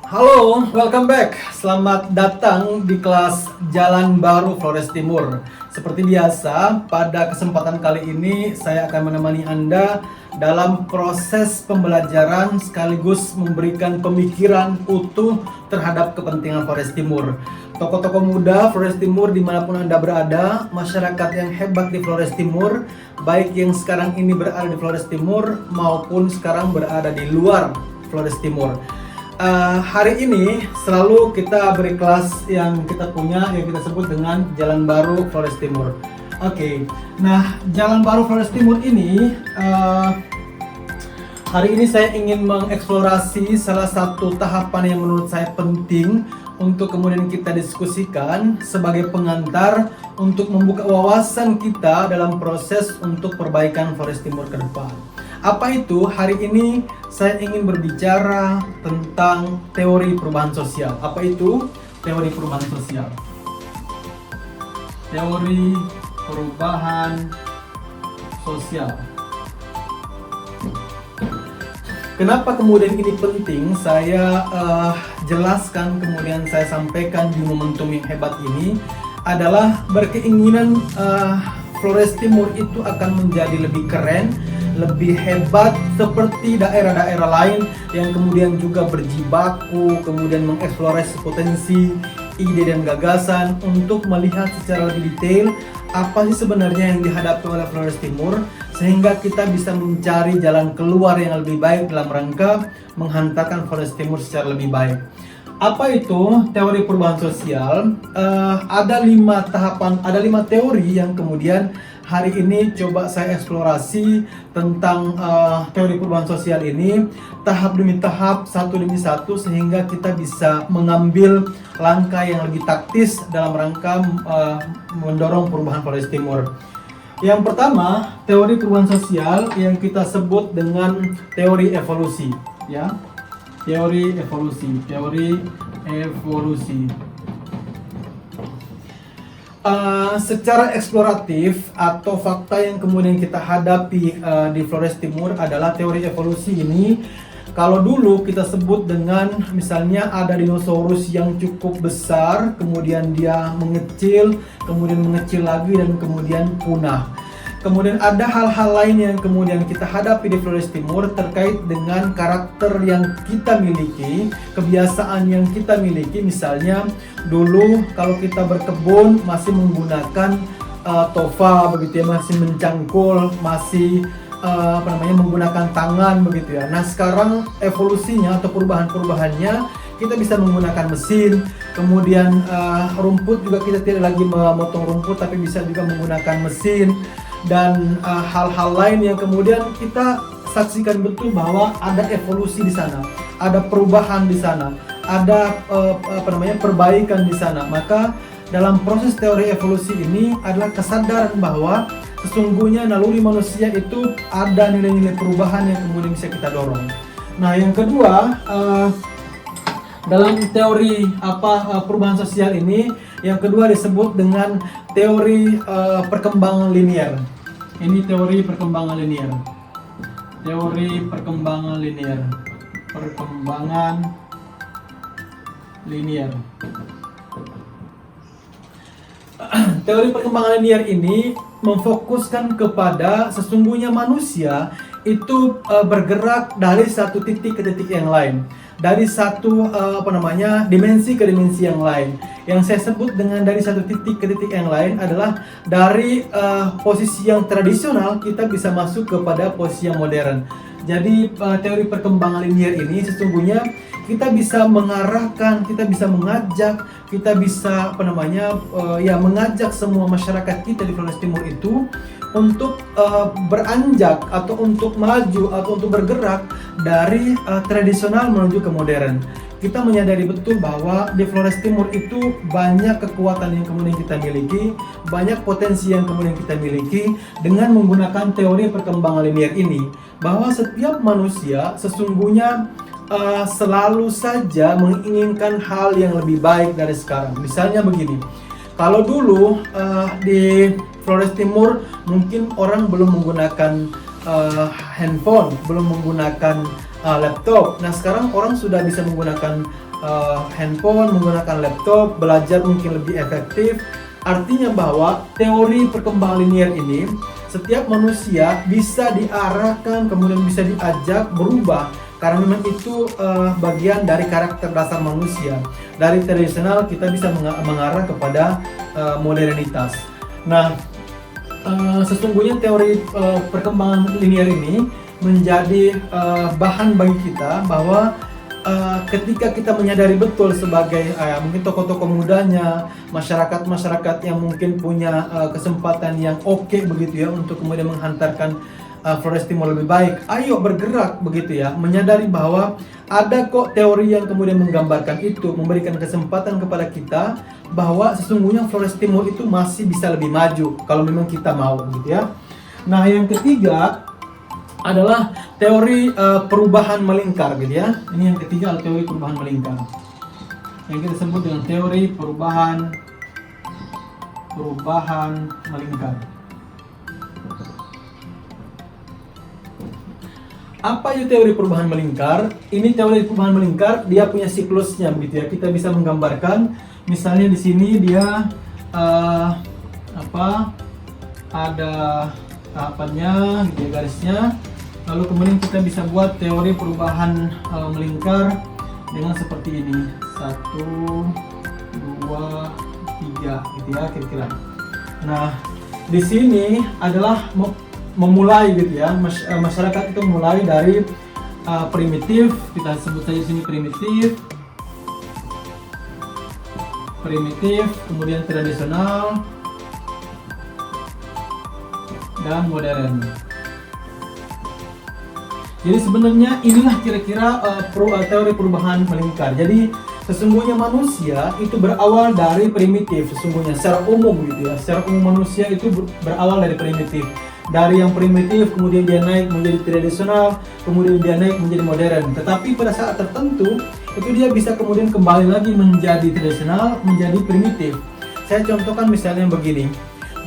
Halo, welcome back. Selamat datang di kelas Jalan Baru Flores Timur. Seperti biasa, pada kesempatan kali ini saya akan menemani Anda dalam proses pembelajaran sekaligus memberikan pemikiran utuh terhadap kepentingan Flores Timur. Tokoh-tokoh muda Flores Timur dimanapun Anda berada, masyarakat yang hebat di Flores Timur, baik yang sekarang ini berada di Flores Timur maupun sekarang berada di luar Flores Timur. Hari ini selalu kita beri kelas yang kita punya yang kita sebut dengan Jalan Baru Flores Timur. Oke, nah Jalan Baru Flores Timur ini hari ini saya ingin mengeksplorasi salah satu tahapan yang menurut saya penting untuk kemudian kita diskusikan sebagai pengantar untuk membuka wawasan kita dalam proses untuk perbaikan Flores Timur ke depan. Apa itu? Hari ini saya ingin berbicara tentang teori perubahan sosial. Apa itu teori perubahan sosial? Teori perubahan sosial. Kenapa kemudian ini penting? Saya jelaskan, kemudian saya sampaikan di momentum yang hebat ini adalah berkeinginan Flores Timur itu akan menjadi lebih keren, lebih hebat seperti daerah-daerah lain yang kemudian juga berjibaku, kemudian mengeksplorasi potensi, ide dan gagasan untuk melihat secara lebih detail apa sih sebenarnya yang dihadapi oleh Flores Timur sehingga kita bisa mencari jalan keluar yang lebih baik dalam rangka menghantarkan Flores Timur secara lebih baik. Apa itu teori perubahan sosial? Ada 5 tahapan, ada 5 teori yang kemudian hari ini coba saya eksplorasi tentang teori perubahan sosial ini tahap demi tahap, satu demi satu, sehingga kita bisa mengambil langkah yang lebih taktis dalam rangka mendorong perubahan Flores Timur. Yang pertama, teori perubahan sosial yang kita sebut dengan teori evolusi, ya. Teori evolusi. Secara eksploratif atau fakta yang kemudian kita hadapi di Flores Timur adalah teori evolusi ini. Kalau dulu kita sebut dengan misalnya ada dinosaurus yang cukup besar, kemudian dia mengecil, kemudian mengecil lagi dan kemudian punah. Kemudian ada hal-hal lain yang kemudian kita hadapi di Flores Timur terkait dengan karakter yang kita miliki, kebiasaan yang kita miliki. Misalnya dulu kalau kita berkebun masih menggunakan tofa begitu ya, masih mencangkul, masih menggunakan tangan begitu ya. Nah sekarang evolusinya atau perubahannya kita bisa menggunakan mesin, kemudian rumput juga kita tidak lagi memotong rumput tapi bisa juga menggunakan mesin. Dan hal-hal lain yang kemudian kita saksikan betul bahwa ada evolusi di sana, ada perubahan di sana, ada perbaikan di sana. Maka dalam proses teori evolusi ini adalah kesadaran bahwa sesungguhnya naluri manusia itu ada nilai-nilai perubahan yang kemudian bisa kita dorong. Nah, yang kedua, dalam teori perubahan sosial ini, yang kedua disebut dengan teori perkembangan linear. Ini teori perkembangan linear. Teori perkembangan linear. Perkembangan linear. Teori perkembangan linear ini memfokuskan kepada sesungguhnya manusia itu bergerak dari satu titik ke titik yang lain, dari satu dimensi ke dimensi yang lain. Yang saya sebut dengan dari satu titik ke titik yang lain adalah dari posisi yang tradisional kita bisa masuk kepada posisi yang modern. Jadi teori perkembangan linear ini sesungguhnya kita bisa mengarahkan, kita bisa mengajak, kita bisa mengajak semua masyarakat kita di Flores Timur itu untuk beranjak atau untuk maju atau untuk bergerak dari tradisional menuju ke modern. Kita menyadari betul bahwa di Flores Timur itu banyak kekuatan yang kemudian kita miliki, banyak potensi yang kemudian kita miliki dengan menggunakan teori perkembangan linear ini, bahwa setiap manusia sesungguhnya selalu saja menginginkan hal yang lebih baik dari sekarang. Misalnya begini, kalau dulu di Flores Timur mungkin orang belum menggunakan handphone, belum menggunakan laptop. Nah sekarang orang sudah bisa menggunakan handphone, menggunakan laptop, belajar mungkin lebih efektif. Artinya bahwa teori perkembangan linear ini setiap manusia bisa diarahkan, kemudian bisa diajak berubah, karena memang itu bagian dari karakter dasar manusia. Dari tradisional kita bisa mengarah kepada modernitas. Nah, sesungguhnya teori perkembangan linear ini menjadi bahan bagi kita bahwa ketika kita menyadari betul sebagai mungkin tokoh-tokoh mudanya, masyarakat yang mungkin punya kesempatan yang oke begitu ya untuk kemudian menghantarkan Flores Timur lebih baik, ayo bergerak begitu ya, menyadari bahwa ada kok teori yang kemudian menggambarkan itu, memberikan kesempatan kepada kita bahwa sesungguhnya Flores Timur itu masih bisa lebih maju kalau memang kita mau gitu ya. Nah, yang ketiga adalah teori perubahan melingkar gitu ya. Ini yang ketiga adalah teori perubahan melingkar, yang kita sebut dengan teori perubahan melingkar. Apa itu teori perubahan melingkar? Ini teori perubahan melingkar, dia punya siklusnya begitu ya. Kita bisa menggambarkan, misalnya di sini dia ada tahapannya gitu ya, garisnya. Lalu kemudian kita bisa buat teori perubahan melingkar dengan seperti ini, 1, 2, 3 gitu ya kira-kira. Nah, di sini adalah memulai gitu ya, masyarakat itu mulai dari primitif, kita sebut saja di sini primitif, kemudian tradisional dan modern. Jadi sebenarnya inilah kira-kira teori perubahan melingkar. Jadi sesungguhnya manusia itu berawal dari primitif, sesungguhnya secara umum gitu ya. Secara umum manusia itu berawal dari primitif. Dari yang primitif kemudian dia naik menjadi tradisional, kemudian dia naik menjadi modern. Tetapi pada saat tertentu itu dia bisa kemudian kembali lagi menjadi tradisional, menjadi primitif. Saya contohkan misalnya begini.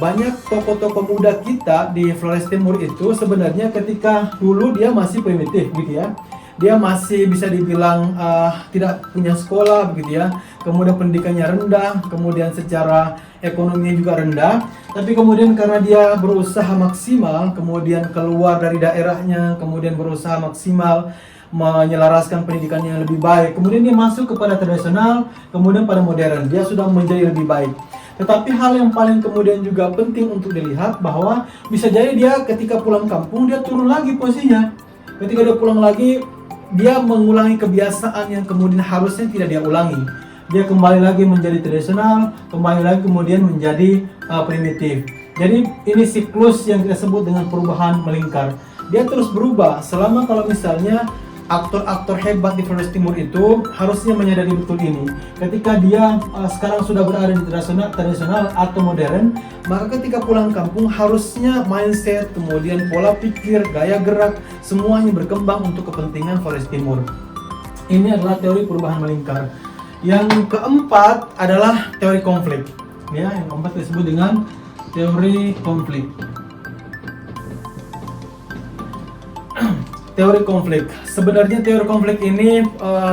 Banyak tokoh-tokoh muda kita di Flores Timur itu sebenarnya ketika dulu dia masih primitif gitu ya. Dia masih bisa dibilang tidak punya sekolah begitu ya. Kemudian pendidikannya rendah, kemudian secara ekonominya juga rendah. Tapi kemudian karena dia berusaha maksimal, kemudian keluar dari daerahnya, kemudian berusaha maksimal menyelaraskan pendidikannya yang lebih baik. Kemudian dia masuk kepada tradisional, kemudian pada modern. Dia sudah menjadi lebih baik. Tetapi hal yang paling kemudian juga penting untuk dilihat bahwa bisa jadi dia ketika pulang kampung dia turun lagi posisinya. Ketika dia pulang lagi dia mengulangi kebiasaan yang kemudian harusnya tidak dia ulangi. Dia kembali lagi menjadi tradisional, kembali lagi kemudian menjadi primitif. Jadi ini siklus yang kita sebut dengan perubahan melingkar. Dia terus berubah selama kalau misalnya aktor-aktor hebat di Flores Timur itu harusnya menyadari betul ini. Ketika dia sekarang sudah berada di tradisional atau modern, maka ketika pulang kampung harusnya mindset, kemudian pola pikir, gaya gerak, semuanya berkembang untuk kepentingan Flores Timur. Ini adalah teori perubahan melingkar. Yang keempat adalah teori konflik. Ya, yang keempat disebut dengan teori konflik. Teori konflik. Sebenarnya teori konflik ini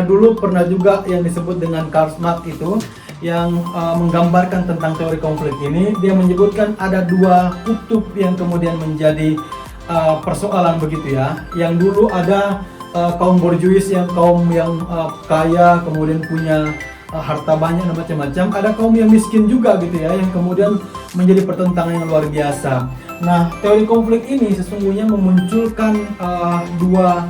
dulu pernah juga yang disebut dengan Karl Marx itu yang menggambarkan tentang teori konflik ini. Dia menyebutkan ada dua kutub yang kemudian menjadi persoalan begitu ya. Yang dulu ada kaum borjuis yang kaya, kemudian punya harta banyak dan macam-macam. Ada kaum yang miskin juga gitu ya, yang kemudian menjadi pertentangan yang luar biasa. Nah, teori konflik ini sesungguhnya memunculkan dua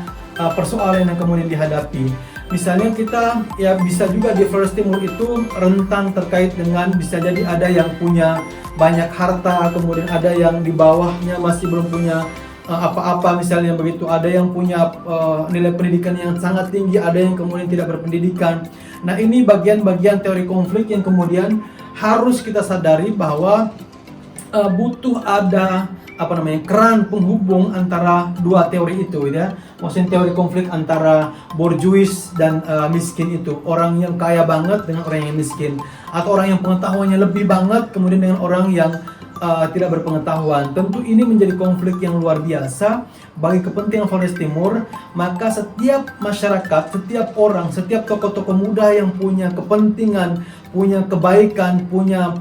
persoalan yang kemudian dihadapi. Misalnya kita ya bisa juga di Flores Timur itu rentan terkait dengan bisa jadi ada yang punya banyak harta, kemudian ada yang di bawahnya masih belum punya apa-apa misalnya begitu. Ada yang punya nilai pendidikan yang sangat tinggi, ada yang kemudian tidak berpendidikan. Nah, ini bagian-bagian teori konflik yang kemudian harus kita sadari bahwa butuh ada keran penghubung antara dua teori itu ya. Maksudnya teori konflik antara borjuis dan miskin itu, orang yang kaya banget dengan orang yang miskin, atau orang yang pengetahuannya lebih banget kemudian dengan orang yang tidak berpengetahuan. Tentu ini menjadi konflik yang luar biasa bagi kepentingan Flores Timur. Maka setiap masyarakat, setiap orang, setiap tokoh-tokoh muda yang punya kepentingan, punya kebaikan, punya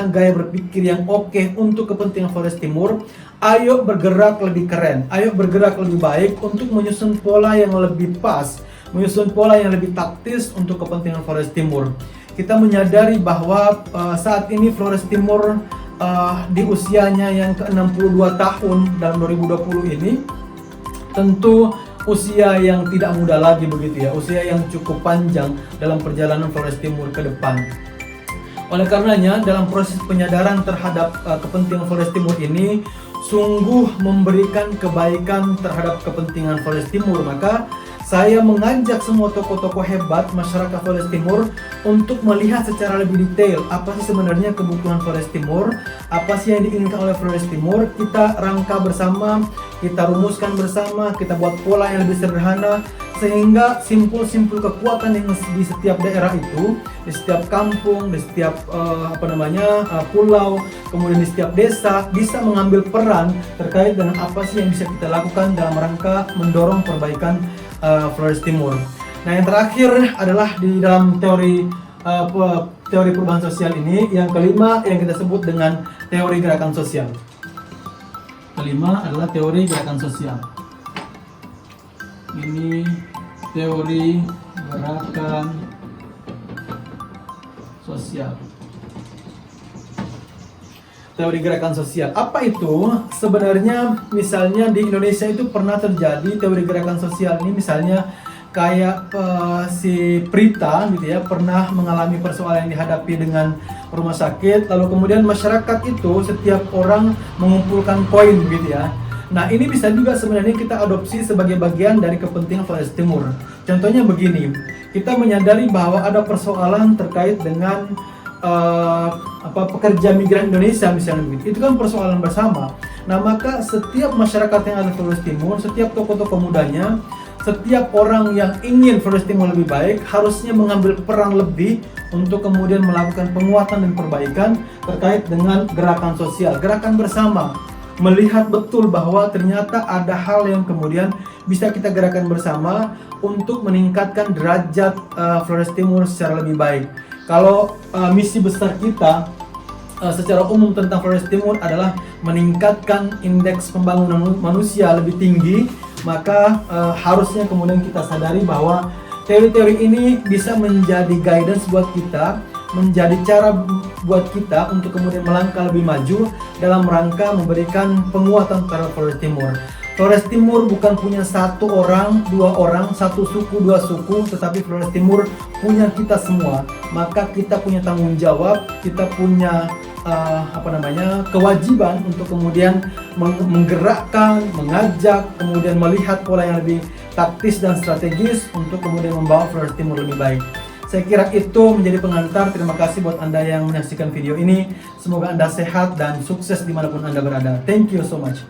gaya berpikir yang oke untuk kepentingan Flores Timur, ayo bergerak lebih keren, ayo bergerak lebih baik untuk menyusun pola yang lebih pas, menyusun pola yang lebih taktis untuk kepentingan Flores Timur. Kita menyadari bahwa saat ini Flores Timur di usianya yang ke-62 tahun dalam 2020 ini tentu usia yang tidak muda lagi begitu ya, usia yang cukup panjang dalam perjalanan Flores Timur ke depan. Oleh karenanya dalam proses penyadaran terhadap kepentingan Flores Timur ini sungguh memberikan kebaikan terhadap kepentingan Flores Timur. Maka saya mengajak semua tokoh-tokoh hebat masyarakat Flores Timur untuk melihat secara lebih detail apa sih sebenarnya kebutuhan Flores Timur, apa sih yang diinginkan oleh Flores Timur. Kita rangka bersama, kita rumuskan bersama, kita buat pola yang lebih sederhana sehingga simpul-simpul kekuatan yang di setiap daerah itu, di setiap kampung, di setiap pulau, kemudian di setiap desa bisa mengambil peran terkait dengan apa sih yang bisa kita lakukan dalam rangka mendorong perbaikan Flores Timur. Nah, yang terakhir adalah di dalam teori perubahan sosial ini, yang kelima yang kita sebut dengan teori gerakan sosial. Kelima adalah teori gerakan sosial. Ini teori gerakan sosial. Teori gerakan sosial. Apa itu? Sebenarnya misalnya di Indonesia itu pernah terjadi teori gerakan sosial ini, misalnya kayak si Prita gitu ya, pernah mengalami persoalan yang dihadapi dengan rumah sakit, lalu kemudian masyarakat itu setiap orang mengumpulkan koin gitu ya. Nah, ini bisa juga sebenarnya kita adopsi sebagai bagian dari kepentingan Flores Timur. Contohnya begini, kita menyadari bahwa ada persoalan terkait dengan pekerja migran Indonesia misalnya begitu. Itu kan persoalan bersama. Nah, maka setiap masyarakat yang ada di Flores Timur, setiap tokoh-tokoh mudanya, setiap orang yang ingin Flores Timur lebih baik harusnya mengambil peran lebih untuk kemudian melakukan penguatan dan perbaikan terkait dengan gerakan sosial, gerakan bersama. Melihat betul bahwa ternyata ada hal yang kemudian bisa kita gerakan bersama untuk meningkatkan derajat Flores Timur secara lebih baik. Kalau misi besar kita secara umum tentang Flores Timur adalah meningkatkan indeks pembangunan manusia lebih tinggi, maka harusnya kemudian kita sadari bahwa teori-teori ini bisa menjadi guidance buat kita, menjadi cara buat kita untuk kemudian melangkah lebih maju dalam rangka memberikan penguatan terhadap Flores Timur. Flores Timur bukan punya satu orang, dua orang, satu suku, dua suku, tetapi Flores Timur punya kita semua. Maka kita punya tanggung jawab, kita punya kewajiban untuk kemudian menggerakkan, mengajak, kemudian melihat pola yang lebih taktis dan strategis untuk kemudian membawa Flores Timur lebih baik. Saya kira itu menjadi pengantar. Terima kasih buat Anda yang menyaksikan video ini. Semoga Anda sehat dan sukses dimanapun Anda berada. Thank you so much.